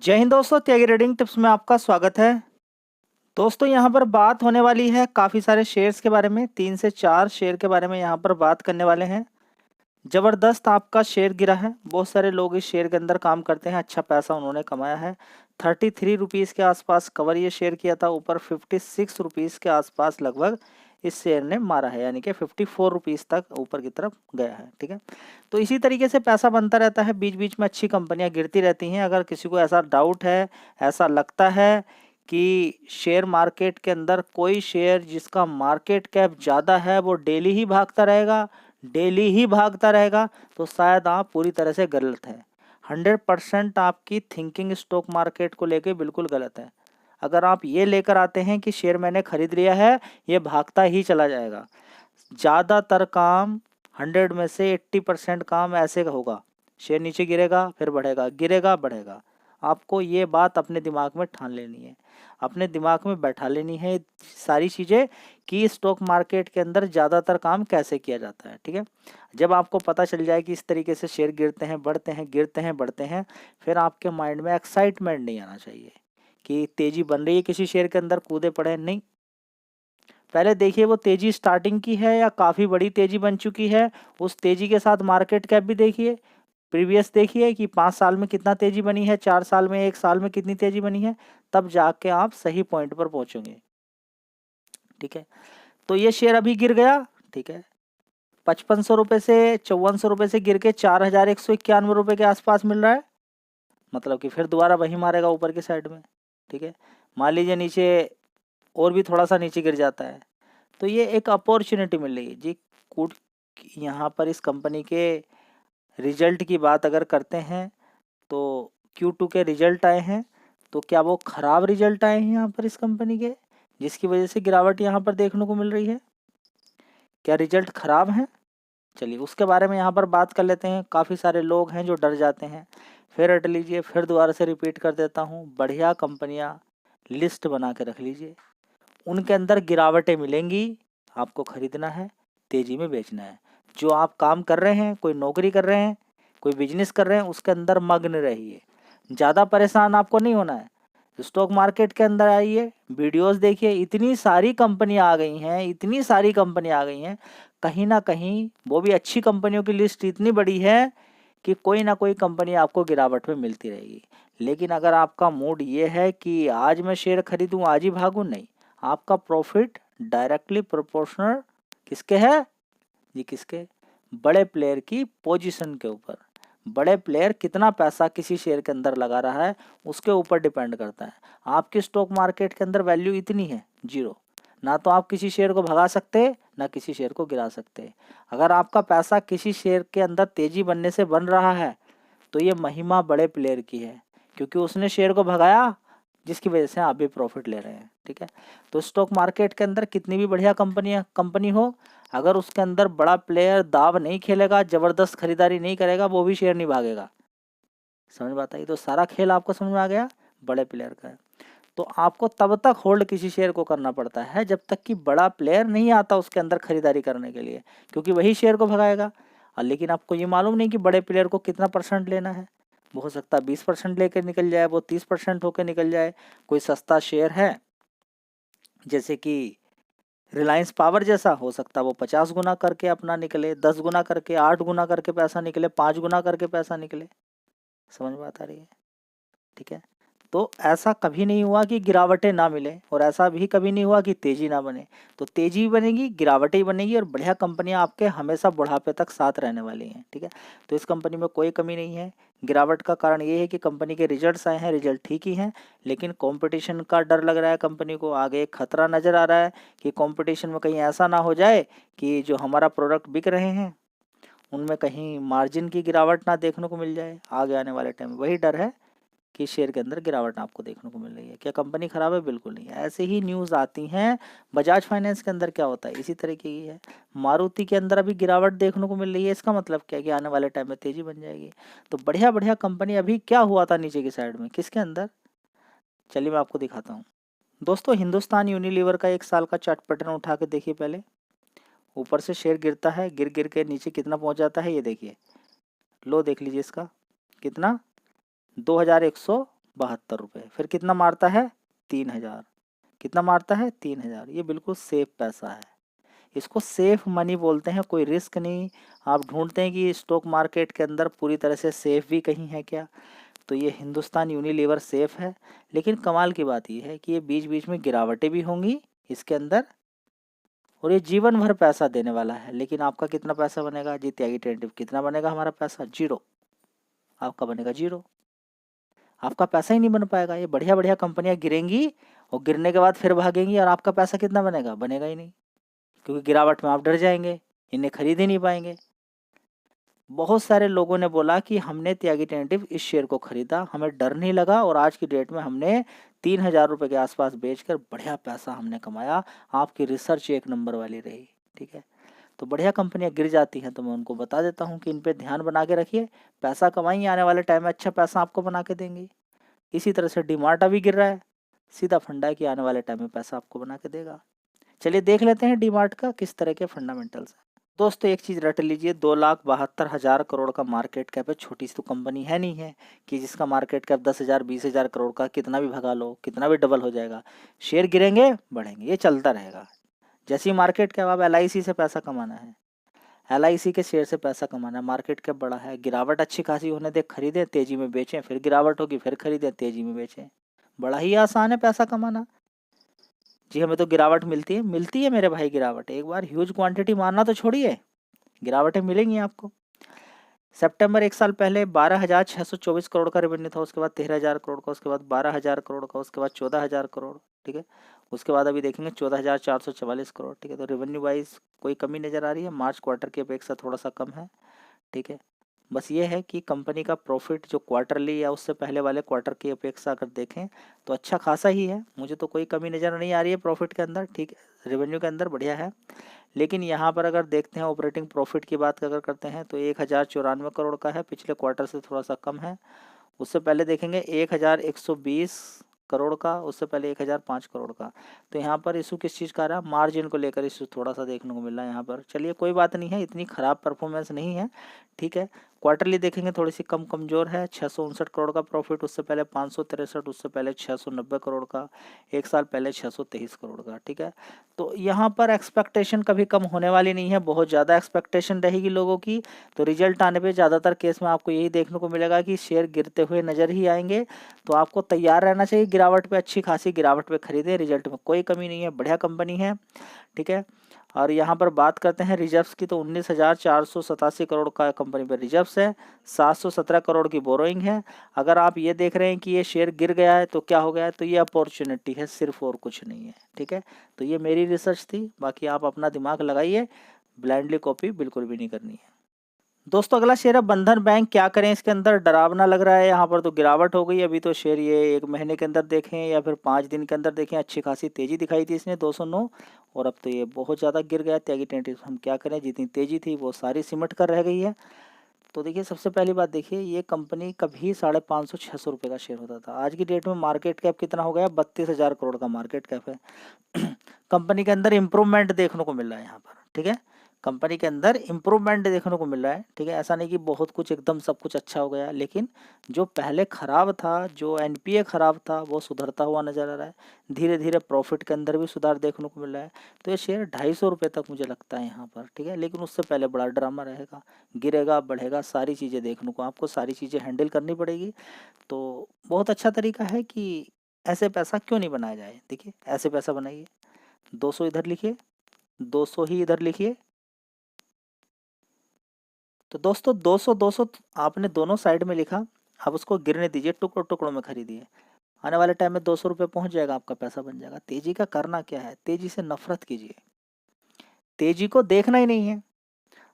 जय हिंद दोस्तों, त्यागी trading tips में आपका स्वागत है। दोस्तों यहाँ पर बात होने वाली है काफ़ी सारे शेयर्स के बारे में। 3 से 4 शेयर के बारे में यहाँ पर बात करने वाले हैं। ज़बरदस्त आपका शेयर गिरा है। बहुत सारे लोग इस शेयर के अंदर काम करते हैं, अच्छा पैसा उन्होंने कमाया है। 33 रुपीज़ के आसपास कवर ये शेयर किया था, ऊपर 56 रुपीज़ के आसपास लगभग इस शेयर ने मारा है, यानी कि 54 रुपीज़ तक ऊपर की तरफ गया है। ठीक है, तो इसी तरीके से पैसा बनता रहता है, बीच बीच में अच्छी कंपनियां गिरती रहती हैं। अगर किसी को ऐसा डाउट है, ऐसा लगता है कि शेयर मार्केट के अंदर कोई शेयर जिसका मार्केट कैप ज़्यादा है वो डेली ही भागता रहेगा, तो शायद आप पूरी तरह से गलत है। 100% आपकी थिंकिंग स्टॉक मार्केट को लेके बिल्कुल गलत है। अगर आप ये लेकर आते हैं कि शेयर मैंने खरीद लिया है, ये भागता ही चला जाएगा, ज़्यादातर काम 100 में से 80% काम ऐसे का होगा। शेयर नीचे गिरेगा फिर बढ़ेगा, गिरेगा बढ़ेगा। आपको ये बात अपने दिमाग में ठान लेनी है, अपने दिमाग में बैठा लेनी है सारी चीज़ें कि स्टॉक मार्केट के अंदर ज़्यादातर काम कैसे किया जाता है। ठीक है, जब आपको पता चल जाए कि इस तरीके से शेयर गिरते हैं बढ़ते हैं, गिरते हैं बढ़ते हैं, फिर आपके माइंड में एक्साइटमेंट नहीं आना चाहिए कि तेज़ी बन रही है किसी शेयर के अंदर, कूदे पड़े नहीं। पहले देखिए वो तेज़ी स्टार्टिंग की है या काफ़ी बड़ी तेज़ी बन चुकी है। उस तेज़ी के साथ मार्केट कैप भी देखिए, प्रीवियस देखिए कि 5 साल में कितना तेज़ी बनी है, 4 साल में, 1 साल में कितनी तेज़ी बनी है, तब जाके आप सही पॉइंट पर पहुंचोगे। ठीक है, तो ये शेयर अभी गिर गया। ठीक है, 5500 रुपये से 5400 रुपये से गिर के 4191 रुपये के आसपास मिल रहा है, मतलब कि फिर दोबारा वही मारेगा ऊपर की साइड में। ठीक है, मान लीजिए नीचे और भी थोड़ा सा नीचे गिर जाता है, तो ये एक अपॉर्चुनिटी मिल रही है जी। कूट यहाँ पर इस कंपनी के रिजल्ट की बात अगर करते हैं तो Q2 के रिजल्ट आए हैं, तो क्या वो ख़राब रिजल्ट आए हैं यहाँ पर इस कंपनी के, जिसकी वजह से गिरावट यहाँ पर देखने को मिल रही है? क्या रिजल्ट ख़राब हैं? चलिए उसके बारे में यहाँ पर बात कर लेते हैं। काफ़ी सारे लोग हैं जो डर जाते हैं। फिर हट लीजिए, फिर दोबारा से रिपीट कर देता हूँ, बढ़िया कंपनियाँ लिस्ट बना के रख लीजिए, उनके अंदर गिरावटें मिलेंगी, आपको खरीदना है, तेज़ी में बेचना है। जो आप काम कर रहे हैं, कोई नौकरी कर रहे हैं, कोई बिजनेस कर रहे हैं, उसके अंदर मग्न रहिए। ज़्यादा परेशान आपको नहीं होना है। स्टॉक मार्केट के अंदर आइए, वीडियोस देखिए, इतनी सारी कंपनियां आ गई हैं, इतनी सारी कंपनियां आ गई हैं, कहीं ना कहीं वो भी अच्छी कंपनियों की लिस्ट इतनी बड़ी है कि कोई ना कोई कंपनी आपको गिरावट में मिलती रहेगी। लेकिन अगर आपका मूड ये है कि आज मैं शेयर खरीदूं आज ही भागूं, नहीं, आपका प्रॉफिट डायरेक्टली प्रोपोर्शनल किसके है जी, किसके? बड़े प्लेयर की पोजीशन के ऊपर। बड़े प्लेयर कितना पैसा किसी शेयर के अंदर लगा रहा है उसके ऊपर डिपेंड करता है। आपकी स्टॉक मार्केट के अंदर वैल्यू इतनी है, जीरो। ना तो आप किसी शेयर को भगा सकते, ना किसी शेयर को गिरा सकते। अगर आपका पैसा किसी शेयर के अंदर तेजी बनने से बन रहा है तो ये महिमा बड़े प्लेयर की है, क्योंकि उसने शेयर को भगाया, जिसकी वजह से आप भी प्रॉफिट ले रहे हैं। ठीक है, तो स्टॉक मार्केट के अंदर कितनी भी बढ़िया कंपनी हो, अगर उसके अंदर बड़ा प्लेयर दाव नहीं खेलेगा, ज़बरदस्त खरीदारी नहीं करेगा, वो भी शेयर नहीं भागेगा। समझ में आता है? तो सारा खेल आपको समझ में आ गया, बड़े प्लेयर का है। तो आपको तब तक होल्ड किसी शेयर को करना पड़ता है जब तक कि बड़ा प्लेयर नहीं आता उसके अंदर खरीदारी करने के लिए, क्योंकि वही शेयर को भगाएगा। और लेकिन आपको ये मालूम नहीं कि बड़े प्लेयर को कितना परसेंट लेना है। वो हो सकता है 20% लेकर निकल जाए, वो 30% होकर निकल जाए। कोई सस्ता शेयर है जैसे कि रिलायंस पावर जैसा, हो सकता है वो 50 गुना करके अपना निकले, 10 गुना करके, 8 गुना करके पैसा निकले, 5 गुना करके पैसा निकले। समझ में आता रही है? ठीक है, तो ऐसा कभी नहीं हुआ कि गिरावटें ना मिले, और ऐसा भी कभी नहीं हुआ कि तेज़ी ना बने। तो तेज़ी भी बनेगी, गिरावटें ही बनेगी, और बढ़िया कंपनियां आपके हमेशा बुढ़ापे तक साथ रहने वाली हैं। ठीक है, तो इस कंपनी में कोई कमी नहीं है। गिरावट का कारण ये है कि कंपनी के रिजल्ट्स आए हैं, रिजल्ट ठीक ही हैं, लेकिन कंपटीशन का डर लग रहा है कंपनी को। आगे एक खतरा नज़र आ रहा है कि कंपटीशन में कहीं ऐसा ना हो जाए कि जो हमारा प्रोडक्ट बिक रहे हैं उनमें कहीं मार्जिन की गिरावट ना देखने को मिल जाए आगे आने वाले टाइम में। वही डर है कि शेयर के अंदर गिरावट आपको देखने को मिल रही है। क्या कंपनी खराब है? बिल्कुल नहीं। ऐसे ही न्यूज़ आती हैं। बजाज फाइनेंस के अंदर क्या होता है, इसी तरीके की है। मारुति के अंदर अभी गिरावट देखने को मिल रही है, इसका मतलब क्या है कि आने वाले टाइम में तेजी बन जाएगी। तो बढ़िया बढ़िया कंपनी, अभी क्या हुआ था नीचे की साइड में, किसके अंदर, चलिए मैं आपको दिखाता हूँ। दोस्तों हिंदुस्तान यूनिलीवर का 1 साल का चार्ट पैटर्न उठा के देखिए। पहले ऊपर से शेयर गिरता है, गिर गिर के नीचे कितना पहुंच जाता है, ये देखिए। लो देख लीजिए इसका, कितना, ₹72। फिर कितना मारता है? 3000। कितना मारता है? 3000। ये बिल्कुल सेफ पैसा है, इसको सेफ मनी बोलते हैं। कोई रिस्क नहीं। आप ढूंढते हैं कि स्टॉक मार्केट के अंदर पूरी तरह से सेफ भी कहीं है क्या, तो ये हिंदुस्तान यूनिलीवर सेफ है। लेकिन कमाल की बात ये है कि ये बीच बीच में गिरावटें भी होंगी इसके अंदर, और ये जीवन भर पैसा देने वाला है। लेकिन आपका कितना पैसा बनेगा जी? त्यागी टेंटिव कितना बनेगा हमारा पैसा? 0। आपका बनेगा 0। आपका पैसा ही नहीं बन पाएगा। ये बढ़िया बढ़िया कंपनियां गिरेंगी और गिरने के बाद फिर भागेंगी, और आपका पैसा कितना बनेगा? बनेगा ही नहीं, क्योंकि गिरावट में आप डर जाएंगे, इन्हें खरीद ही नहीं पाएंगे। बहुत सारे लोगों ने बोला कि हमने त्यागी टेंटिव इस शेयर को खरीदा, हमें डर नहीं लगा, और आज की डेट में हमने 3000 रुपये के आसपास बेचकर बढ़िया पैसा हमने कमाया। आपकी रिसर्च एक नंबर वाली रही। ठीक है, तो बढ़िया कंपनियां गिर जाती हैं तो मैं उनको बता देता हूं कि इन पे ध्यान बना के रखिए, पैसा कमाइए, आने वाले टाइम में अच्छा पैसा आपको बना के देंगे। इसी तरह से डीमार्ट अभी गिर रहा है, सीधा फंडा है कि आने वाले टाइम में पैसा आपको बना के देगा। चलिए देख लेते हैं डीमार्ट का किस तरह के फंडामेंटल्स है। दोस्तों एक चीज़ रट लीजिए, 2,72,000 करोड़ का मार्केट कैप है। छोटी सी तो कंपनी है नहीं है कि जिसका मार्केट कैप 10,000 20,000 करोड़ का, कितना भी भगा लो, कितना भी डबल हो जाएगा। शेयर गिरेंगे बढ़ेंगे, ये चलता रहेगा। जैसी मार्केट कैप, अब LIC से पैसा कमाना है, LIC के शेयर से पैसा कमाना है, मार्केट कैप बड़ा है, गिरावट अच्छी खासी होने दे, खरीदें, तेजी में बेचें, फिर गिरावट होगी, फिर खरीदें, तेजी में बेचें। बड़ा ही आसान है पैसा कमाना। जी हमें तो गिरावट मिलती है मेरे भाई। गिरावट एक बार ह्यूज क्वांटिटी मारना तो छोड़िए, गिरावटें मिलेंगी आपको। सितंबर एक साल पहले 12,624 करोड़ का रेवेन्यू था, उसके बाद 13,000 करोड़ का, उसके बाद 12,000 करोड़ का, उसके बाद 14,000 करोड़। ठीक है, उसके बाद अभी देखेंगे 14,444 करोड़। ठीक है, तो रेवेन्यू वाइज कोई कमी नज़र आ रही है? मार्च क्वार्टर की अपेक्षा थोड़ा सा कम है। ठीक है, बस ये है कि कंपनी का प्रॉफिट जो क्वार्टरली या उससे पहले वाले क्वार्टर की अपेक्षा अगर देखें तो अच्छा खासा ही है। मुझे तो कोई कमी नज़र नहीं आ रही है प्रॉफिट के अंदर। ठीक है, रेवेन्यू के अंदर बढ़िया है। लेकिन यहाँ पर अगर देखते हैं ऑपरेटिंग प्रॉफिट की बात अगर करते हैं तो 1,094 करोड़ का है, पिछले क्वार्टर से थोड़ा सा कम है। उससे पहले देखेंगे 1,120 करोड़ का, उससे पहले 1,005 करोड़ का। तो यहाँ पर इशू किस चीज़ का रहा? मार्जिन को लेकर इशू थोड़ा सा देखने को मिल रहा है यहाँ पर। चलिए कोई बात नहीं है, इतनी ख़राब परफॉर्मेंस नहीं है। ठीक है, क्वार्टरली देखेंगे थोड़ी सी कमज़ोर है। 659 करोड़ का प्रॉफिट, उससे पहले 563, उससे पहले 690 करोड़ का, एक साल पहले 623 करोड़ का। ठीक है, तो यहाँ पर एक्सपेक्टेशन कभी कम होने वाली नहीं है, बहुत ज़्यादा एक्सपेक्टेशन रहेगी लोगों की। तो रिजल्ट आने पे ज़्यादातर केस में आपको यही देखने को मिलेगा कि शेयर गिरते हुए नज़र ही आएंगे। तो आपको तैयार रहना चाहिए गिरावट पे, अच्छी खासी गिरावट पे खरीदें, रिजल्ट में कोई कमी नहीं है, बढ़िया कंपनी है। ठीक है, और यहाँ पर बात करते हैं रिजर्व्स की, तो 19,487 करोड़ का कंपनी पर रिजर्व्स है, 717 करोड़ की बोरोइंग है। अगर आप ये देख रहे हैं कि ये शेयर गिर गया है तो क्या हो गया है, तो ये अपॉर्चुनिटी है सिर्फ, और कुछ नहीं है। ठीक है, तो ये मेरी रिसर्च थी, बाकी आप अपना दिमाग लगाइए, ब्लाइंडली कॉपी बिल्कुल भी नहीं करनी है। दोस्तों अगला शेयर है बंधन बैंक। क्या करें, इसके अंदर डरावना लग रहा है। यहाँ पर तो गिरावट हो गई अभी, तो शेयर ये 1 महीने के अंदर देखें या फिर 5 दिन के अंदर देखें, अच्छी खासी तेजी दिखाई थी इसने 209, और अब तो ये बहुत ज़्यादा गिर गया। त्यागी टेंटिव हम क्या करें, जितनी तेजी थी वो सारी सिमट कर रह गई है। तो देखिए सबसे पहली बात, देखिए ये कंपनी कभी 550-600 रुपये का शेयर होता था, आज की डेट में मार्केट कैप कितना हो गया? 32,000 करोड़ का मार्केट कैप है। कंपनी के अंदर इम्प्रूवमेंट देखने को मिल रहा है यहाँ पर। ठीक है, कंपनी के अंदर इम्प्रूवमेंट देखने को मिल रहा है। ठीक है, ऐसा नहीं कि बहुत कुछ एकदम सब कुछ अच्छा हो गया, लेकिन जो पहले खराब था, जो NPA खराब था, वो सुधरता हुआ नजर आ रहा है। धीरे धीरे प्रॉफिट के अंदर भी सुधार देखने को मिल रहा है। तो ये शेयर 250 रुपये तक मुझे लगता है यहाँ पर। ठीक है, लेकिन उससे पहले बड़ा ड्रामा रहेगा, गिरेगा बढ़ेगा, सारी चीज़ें देखने को, आपको सारी चीज़ें हैंडल करनी पड़ेगी। तो बहुत अच्छा तरीका है कि ऐसे पैसा क्यों नहीं बनाया जाए। देखिए ऐसे पैसा बनाइए, 200 इधर लिखिए, 200 ही इधर लिखिए। तो दोस्तों 200 200 आपने दोनों साइड में लिखा, अब उसको गिरने दीजिए, टुकड़ों टुकड़ों में खरीदिए। आने वाले टाइम में 200 रुपये पहुंच जाएगा, आपका पैसा बन जाएगा। तेजी का करना क्या है, तेजी से नफरत कीजिए, तेजी को देखना ही नहीं है।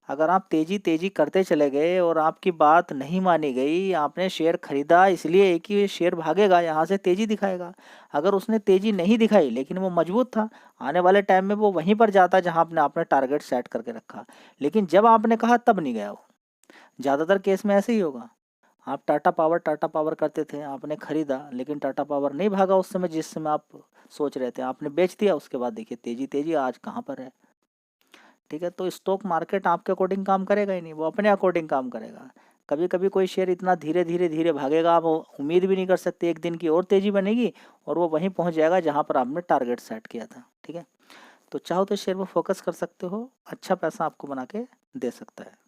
अगर आप तेजी तेजी करते चले गए और आपकी बात नहीं मानी गई, आपने शेयर खरीदा इसलिए कि ये शेयर भागेगा, यहाँ से तेजी दिखाएगा। अगर उसने तेजी नहीं दिखाई लेकिन वो मजबूत था, आने वाले टाइम में वो वहीं पर जाता जहां आपने आपने टारगेट सेट करके रखा। लेकिन जब आपने कहा तब नहीं गया वो। ज़्यादातर केस में ऐसे ही होगा। आप टाटा पावर करते थे, आपने खरीदा, लेकिन टाटा पावर नहीं भागा उस समय जिस समय आप सोच रहे थे, आपने बेच दिया। उसके बाद देखिए तेजी तेजी आज कहाँ पर है। ठीक है, तो स्टॉक मार्केट आपके अकॉर्डिंग काम करेगा ही नहीं, वो अपने अकॉर्डिंग काम करेगा। कभी कभी कोई शेयर इतना धीरे धीरे धीरे भागेगा, आप उम्मीद भी नहीं कर सकते, एक दिन की और तेज़ी बनेगी और वो वहीं पहुंच जाएगा जहां पर आपने टारगेट सेट किया था। ठीक है, तो चाहो तो शेयर पर फोकस कर सकते हो, अच्छा पैसा आपको बना के दे सकता है।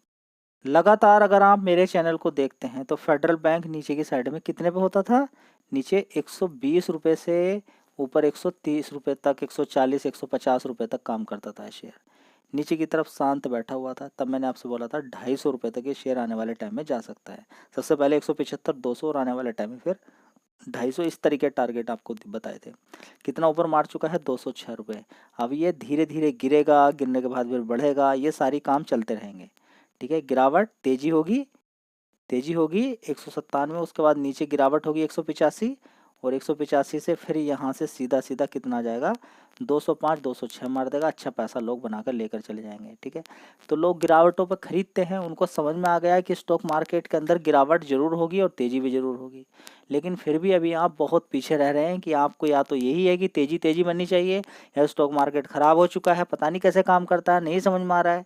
लगातार अगर आप मेरे चैनल को देखते हैं तो फेडरल बैंक नीचे की साइड में कितने पे होता था, नीचे 120 रुपये से ऊपर 130 रुपये तक, 140 150 रुपये तक काम करता था शेयर, नीचे की तरफ शांत बैठा हुआ था। तब मैंने आपसे बोला था 250 रुपये तक ये शेयर आने वाले टाइम में जा सकता है। सबसे पहले 175 200 और आने वाले टाइम में फिर 250, इस तरीके टारगेट आपको बताए थे। कितना ऊपर मार चुका है, 206 रुपये। अब ये धीरे धीरे गिरेगा, गिरने के बाद फिर बढ़ेगा, ये सारी काम चलते रहेंगे। ठीक है, गिरावट तेजी होगी, तेजी होगी 197, उसके बाद नीचे गिरावट होगी 185 और 185 से फिर यहाँ से सीधा सीधा कितना जाएगा, 205 206 मार देगा। अच्छा पैसा लोग बनाकर लेकर चले जाएंगे। ठीक है, तो लोग गिरावटों पर खरीदते हैं, उनको समझ में आ गया है कि स्टॉक मार्केट के अंदर गिरावट जरूर होगी और तेजी भी जरूर होगी, लेकिन फिर भी अभी आप बहुत पीछे रह रहे हैं कि आपको या तो यही है कि तेजी तेजी बननी चाहिए या स्टॉक मार्केट ख़राब हो चुका है, पता नहीं कैसे काम करता है, नहीं समझ में आ रहा है,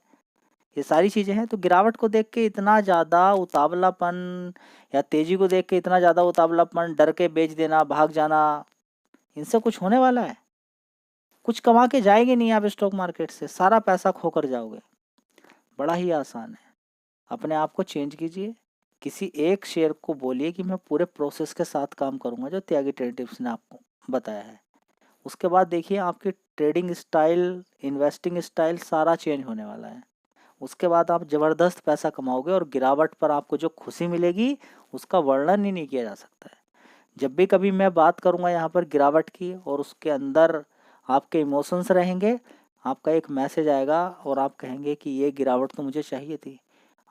ये सारी चीज़ें हैं। तो गिरावट को देख के इतना ज़्यादा उतावलापन या तेज़ी को देख के इतना ज़्यादा उतावलापन, डर के बेच देना, भाग जाना, इनसे कुछ होने वाला है? कुछ कमा के जाएंगे नहीं आप स्टॉक मार्केट से, सारा पैसा खोकर जाओगे। बड़ा ही आसान है, अपने आप को चेंज कीजिए, किसी एक शेयर को बोलिए कि मैं पूरे प्रोसेस के साथ काम करूँगा जो त्यागी ट्रेडिव्स ने आपको बताया है। उसके बाद देखिए आपकी ट्रेडिंग स्टाइल, इन्वेस्टिंग स्टाइल सारा चेंज होने वाला है। उसके बाद आप ज़बरदस्त पैसा कमाओगे और गिरावट पर आपको जो खुशी मिलेगी उसका वर्णन ही नहीं किया जा सकता है। जब भी कभी मैं बात करूँगा यहाँ पर गिरावट की और उसके अंदर आपके इमोशंस रहेंगे, आपका एक मैसेज आएगा और आप कहेंगे कि ये गिरावट तो मुझे चाहिए थी।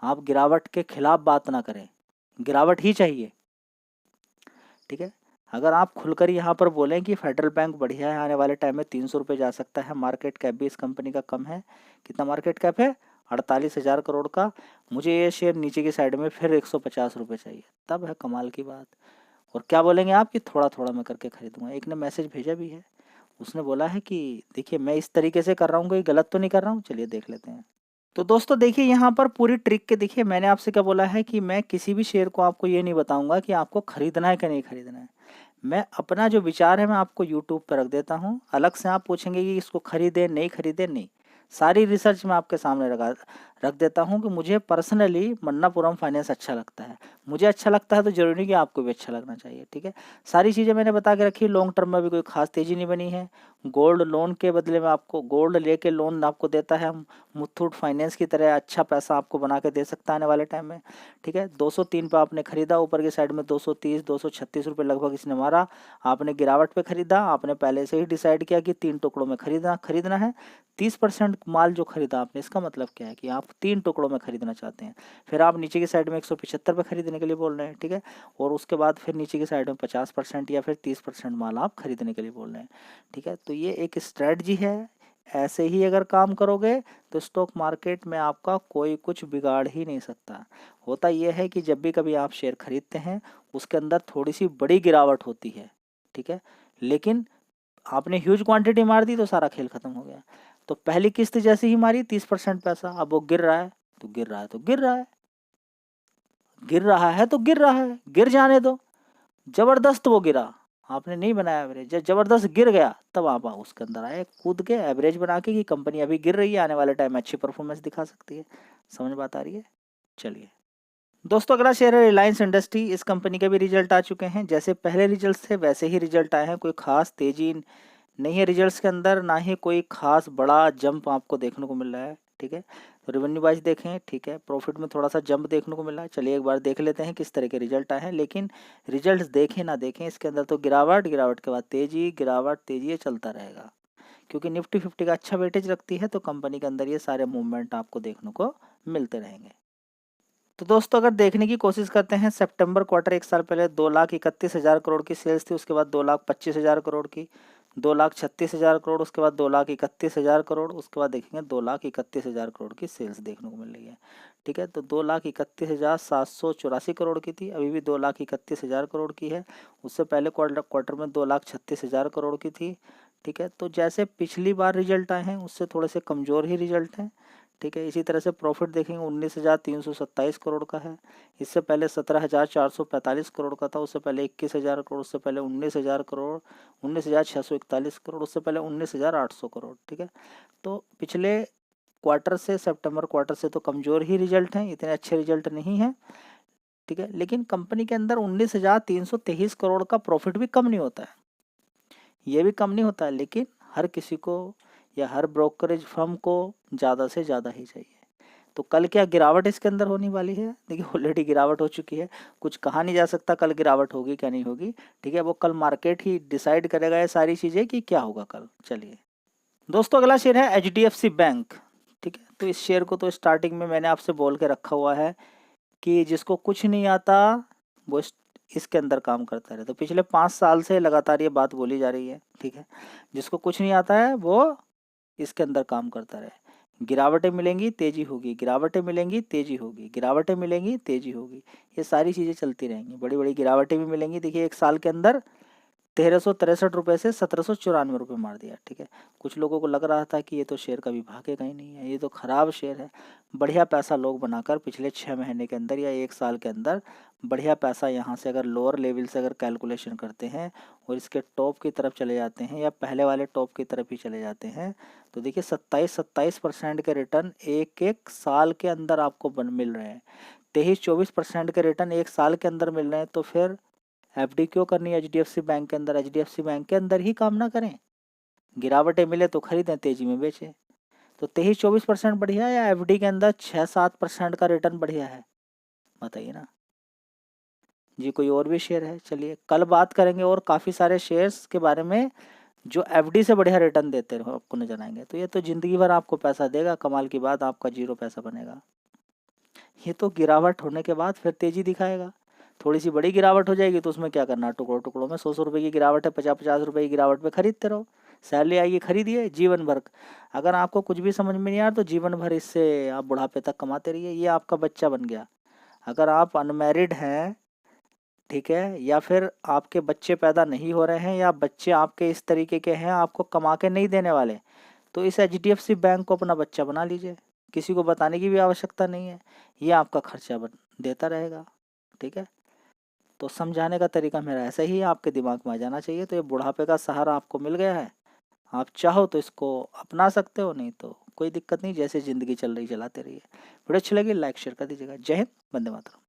आप गिरावट के खिलाफ बात ना करें, गिरावट ही चाहिए। ठीक है, अगर आप खुलकर यहाँ पर बोलें कि फेडरल बैंक बढ़िया है, आने वाले टाइम में 300 रुपये जा सकता है, मार्केट कैप भी इस कंपनी का कम है, कितना मार्केट कैप है, 48,000 करोड़ का, मुझे ये शेयर नीचे की साइड में फिर 150 रुपये चाहिए, तब है कमाल की बात। और क्या बोलेंगे आप कि थोड़ा थोड़ा मैं करके खरीदूंगा। एक ने मैसेज भेजा भी है, उसने बोला है कि देखिए मैं इस तरीके से कर रहा हूँ, कोई गलत तो नहीं कर रहा हूँ, चलिए देख लेते हैं। तो दोस्तों देखिए यहाँ पर पूरी ट्रिक के, देखिए मैंने आपसे क्या बोला है कि मैं किसी भी शेयर को आपको ये नहीं बताऊंगा कि आपको खरीदना है कि नहीं खरीदना है। मैं अपना जो विचार है मैं आपको यूट्यूब पर रख देता हूँ, अलग से आप पूछेंगे कि इसको खरीदे नहीं खरीदे, नहीं, सारी रिसर्च मैं आपके सामने रख देता हूँ कि मुझे पर्सनली मन्नापुरम फाइनेंस अच्छा लगता है, मुझे अच्छा लगता है तो जरूरी नहीं कि आपको भी अच्छा लगना चाहिए। ठीक है, सारी चीज़ें मैंने बता के रखी, लॉन्ग टर्म में भी कोई खास तेज़ी नहीं बनी है। गोल्ड लोन के बदले में आपको गोल्ड लेके लोन आपको देता है मुथूट फाइनेंस की तरह, अच्छा पैसा आपको बना के दे सकता है आने वाले टाइम में। ठीक है, 203 पे आपने खरीदा, ऊपर की साइड में 230 236 रुपये लगभग इसने मारा, आपने गिरावट पे खरीदा, आपने पहले से ही डिसाइड किया कि 3 टुकड़ों में खरीदना है। 30% माल जो खरीदा आपने, इसका मतलब क्या है कि आप 3 टुकड़ों में खरीदना चाहते हैं। फिर आप नीचे की साइड में 175 पे खरीदने के लिए बोल रहे हैं। ठीक है, और उसके बाद फिर नीचे की साइड में 50% या फिर 30% माल आप खरीदने के लिए बोल रहे हैं। ठीक है, तो ये एक स्ट्रेटजी है, ऐसे ही अगर काम करोगे तो स्टॉक मार्केट में आपका कोई कुछ बिगाड़ ही नहीं सकता। होता यह है कि जब भी कभी आप शेयर खरीदते हैं उसके अंदर थोड़ी सी बड़ी गिरावट होती है। ठीक है, लेकिन आपने ह्यूज क्वांटिटी मार दी तो सारा खेल खत्म हो गया। तो पहली किस्त जैसे ही मारी 30% पैसा, अब वो गिर रहा है तो गिर रहा है तो गिर रहा है, गिर रहा है तो गिर रहा है, गिर जाने दो। जबरदस्त वो गिरा, आपने नहीं बनाया एवरेज, जब जबरदस्त गिर गया तब आप उसके अंदर आए कूद के एवरेज बना के कि कंपनी अभी गिर रही है, आने वाले टाइम में अच्छी परफॉर्मेंस दिखा सकती है। समझ बात आ रही है? चलिए दोस्तों, अगला शेयर है रिलायंस इंडस्ट्री। इस कंपनी के भी रिजल्ट आ चुके हैं, जैसे पहले रिजल्ट थे वैसे ही रिजल्ट आए हैं, कोई खास तेजी नहीं है रिजल्ट्स के अंदर, ना ही कोई खास बड़ा जंप आपको देखने को मिल रहा है। ठीक है, तो रेवेन्यू वाइज देखें, ठीक है, प्रॉफिट में थोड़ा सा जंप देखने को मिल रहा है। चलिए एक बार देख लेते हैं किस तरह के रिजल्ट आए हैं, लेकिन रिजल्ट्स देखें ना देखें इसके अंदर तो गिरावट, गिरावट के बाद तेजी, गिरावट, तेजी, ये चलता रहेगा, क्योंकि निफ्टी 50 का अच्छा वेटेज रखती है, तो कंपनी के अंदर ये सारे मूवमेंट आपको देखने को मिलते रहेंगे। तो दोस्तों अगर देखने की कोशिश करते हैं, सितंबर क्वार्टर एक साल पहले 2,31,000 करोड़ की सेल्स थी, उसके बाद 2,25,000 करोड़ की, 2,36,000 करोड़, उसके बाद 2,31,000 करोड़, उसके बाद देखेंगे 2,31,000 करोड़ की सेल्स देखने को मिल रही है। ठीक है, तो 2,31,784 करोड़ की थी, अभी भी 2,31,000 करोड़ की है। उससे पहले क्वार्टर में 2,36,000 करोड़ की थी। ठीक है, तो जैसे पिछली बार रिजल्ट आए हैं उससे थोड़े से कमज़ोर ही रिजल्ट हैं। ठीक है। इसी तरह से प्रॉफिट देखेंगे 19,327 करोड़ का है। इससे पहले 17,445 करोड़ का था, उससे पहले 21,000 करोड़, उससे पहले 19,000 करोड़, 19,641 करोड़, उससे पहले 19,800 करोड़। ठीक है। तो पिछले क्वार्टर से, सितंबर क्वार्टर से तो कमज़ोर ही रिजल्ट हैं, इतने अच्छे रिजल्ट नहीं हैं। ठीक है। लेकिन कंपनी के अंदर 19,323 करोड़ का प्रॉफिट भी कम नहीं होता है, ये भी कम नहीं होता है, लेकिन हर किसी को या हर ब्रोकरेज फर्म को ज़्यादा से ज़्यादा ही चाहिए। तो कल क्या गिरावट इसके अंदर होने वाली है? देखिए ऑलरेडी गिरावट हो चुकी है, कुछ कहा नहीं जा सकता कल गिरावट होगी क्या नहीं होगी। ठीक है। वो कल मार्केट ही डिसाइड करेगा ये सारी चीज़ें कि क्या होगा कल। चलिए दोस्तों, अगला शेयर है HDFC बैंक। ठीक है। तो इस शेयर को तो स्टार्टिंग में मैंने आपसे बोल के रखा हुआ है कि जिसको कुछ नहीं आता वो इसके अंदर काम करता रहे। तो पिछले 5 साल से लगातार ये बात बोली जा रही है। ठीक है। जिसको कुछ नहीं आता है वो इसके अंदर काम करता रहे। गिरावटें मिलेंगी तेजी होगी, गिरावटें मिलेंगी तेजी होगी, गिरावटें मिलेंगी तेजी होगी, ये सारी चीज़ें चलती रहेंगी। बड़ी बड़ी गिरावटें भी मिलेंगी। देखिए एक साल के अंदर 1,363 रुपये से 1,794 रुपये मार दिया। ठीक है। कुछ लोगों को लग रहा था कि ये तो शेयर कभी भागेगा ही नहीं है, ये तो ख़राब शेयर है। बढ़िया पैसा लोग बनाकर पिछले 6 महीने के अंदर या 1 साल के अंदर बढ़िया पैसा यहाँ से अगर लोअर लेवल से अगर कैलकुलेशन करते हैं और इसके टॉप की तरफ चले जाते हैं या पहले वाले टॉप की तरफ ही चले जाते हैं, तो देखिए 27% के रिटर्न एक एक साल के अंदर आपको मिल रहे हैं। 23-24% के रिटर्न एक साल के अंदर मिल रहे हैं। तो फिर FD क्यों करनी है HDFC बैंक के अंदर? HDFC बैंक के अंदर ही काम ना करें? गिरावटें मिले तो खरीदें, तेजी में बेचें। तो 23-24% बढ़िया है या FD के अंदर 6-7% का रिटर्न बढ़िया है? बताइए ना जी। कोई और भी शेयर है? चलिए कल बात करेंगे और काफ़ी सारे शेयर्स के बारे में जो FD से बढ़िया रिटर्न देते रहो, आपको नजर आएंगे। तो ये तो ज़िंदगी भर आपको पैसा देगा, कमाल की बात, आपका जीरो पैसा बनेगा। ये तो गिरावट होने के बाद फिर तेजी दिखाएगा। थोड़ी सी बड़ी गिरावट हो जाएगी तो उसमें क्या करना, टुकड़ों टुकड़ों में 100-100 रुपये की गिरावट है, 50-50 रुपये की गिरावट में खरीदते रहो। सैलरी आएगी, खरीदिए जीवन भर। अगर आपको कुछ भी समझ में नहीं आया तो जीवन भर इससे आप बुढ़ापे तक कमाते रहिए, ये आपका बच्चा बन गया। अगर आप अनमैरिड हैं, ठीक है, या फिर आपके बच्चे पैदा नहीं हो रहे हैं या बच्चे आपके इस तरीके के हैं आपको कमा के नहीं देने वाले, तो इस HDFC बैंक को अपना बच्चा बना लीजिए। किसी को बताने की भी आवश्यकता नहीं है, ये आपका खर्चा देता रहेगा। ठीक है। तो समझाने का तरीका मेरा ऐसा ही है, आपके दिमाग में आ जाना चाहिए। तो ये बुढ़ापे का सहारा आपको मिल गया है, आप चाहो तो इसको अपना सकते हो, नहीं तो कोई दिक्कत नहीं, जैसे ज़िंदगी चल रही चलाते रहिए। वीडियो अच्छी लगी लाइक शेयर कर दीजिएगा। जय हिंद, वंदे मातरम।